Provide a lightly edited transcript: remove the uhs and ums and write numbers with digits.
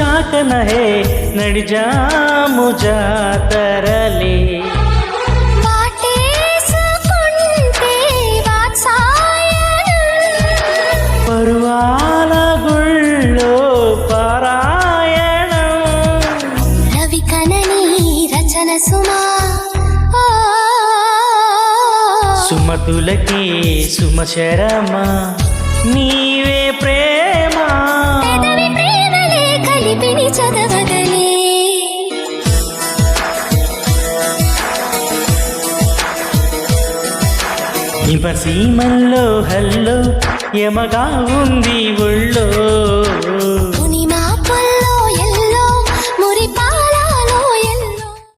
శాఖనహే నడిజాము జాతరలే పరువాల గుళ్ళో పారాయణం రవి కనని రచన సుమా సుమతులకి సుమశరమ నీవే ప్రేమ ప్రేమలే కలిపిని చదవగలే సీమల్లో హల్లో యమగా ఉంది ఒళ్ళో